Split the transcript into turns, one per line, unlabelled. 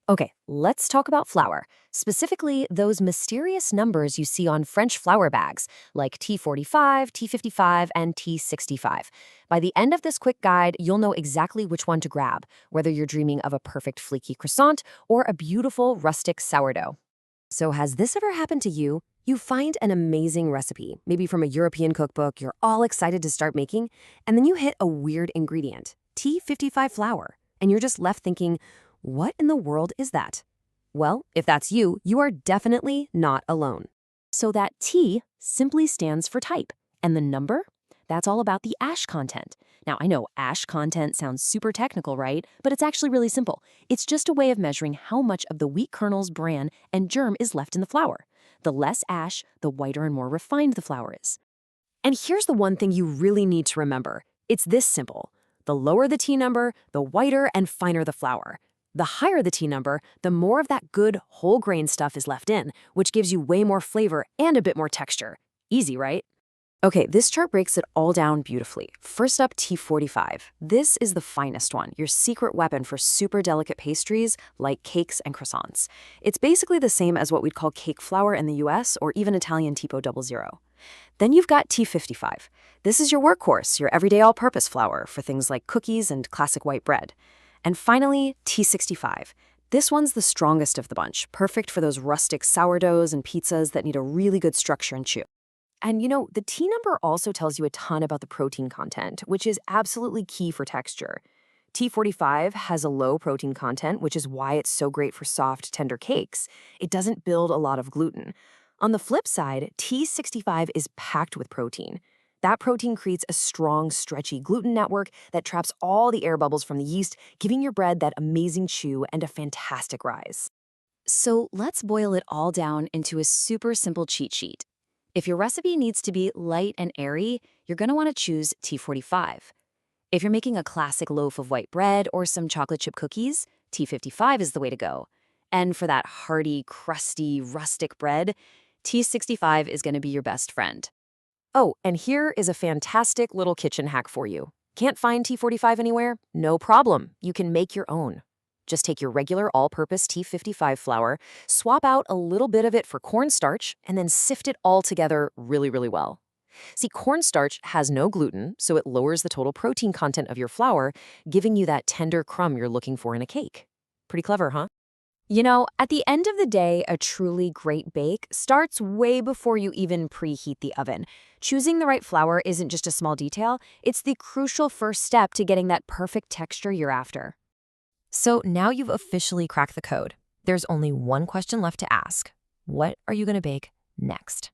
Okay, let's talk about flour, specifically those mysterious numbers you see on French flour bags, like T45, T55, and T65. By the end of this quick guide, you'll know exactly which one to grab, whether you're dreaming of a perfect flaky croissant or a beautiful rustic sourdough. So has this ever happened to you? You find an amazing recipe, maybe from a European cookbook you're all excited to start making, and then you hit a weird ingredient, T55 flour, and you're just left thinking, what in the world is that? Well, if that's you, you are definitely not alone. So that T simply stands for type, and the number? That's all about the ash content. Now, I know ash content sounds super technical, right? But it's actually really simple. It's just a way of measuring how much of the wheat kernel's bran and germ is left in the flour. The less ash, the whiter and more refined the flour is. And here's the one thing you really need to remember. It's this simple. The lower the T number, the whiter and finer the flour. The higher the T number, the more of that good whole grain stuff is left in, which gives you way more flavor and a bit more texture. Easy, right? Okay, this chart breaks it all down beautifully. First up, T45. This is the finest one, your secret weapon for super delicate pastries like cakes and croissants. It's basically the same as what we'd call cake flour in the US or even Italian tipo 00. Then you've got T55. This is your workhorse, your everyday all-purpose flour for things like cookies and classic white bread. And finally, T65. This one's the strongest of the bunch, perfect for those rustic sourdoughs and pizzas that need a really good structure and chew. And the T number also tells you a ton about the protein content, which is absolutely key for texture. T45 has a low protein content, which is why it's so great for soft, tender cakes. It doesn't build a lot of gluten. On the flip side, T65 is packed with protein. That protein creates a strong, stretchy gluten network that traps all the air bubbles from the yeast, giving your bread that amazing chew and a fantastic rise. So let's boil it all down into a super simple cheat sheet. If your recipe needs to be light and airy, you're going to want to choose T45. If you're making a classic loaf of white bread or some chocolate chip cookies, T55 is the way to go. And for that hearty, crusty, rustic bread, T65 is going to be your best friend. Oh, and here is a fantastic little kitchen hack for you. Can't find T45 anywhere? No problem. You can make your own. Just take your regular all-purpose T55 flour, swap out a little bit of it for cornstarch, and then sift it all together really, really well. See, cornstarch has no gluten, so it lowers the total protein content of your flour, giving you that tender crumb you're looking for in a cake. Pretty clever, huh? At the end of the day, a truly great bake starts way before you even preheat the oven. Choosing the right flour isn't just a small detail, it's the crucial first step to getting that perfect texture you're after. So now you've officially cracked the code. There's only one question left to ask. What are you going to bake next?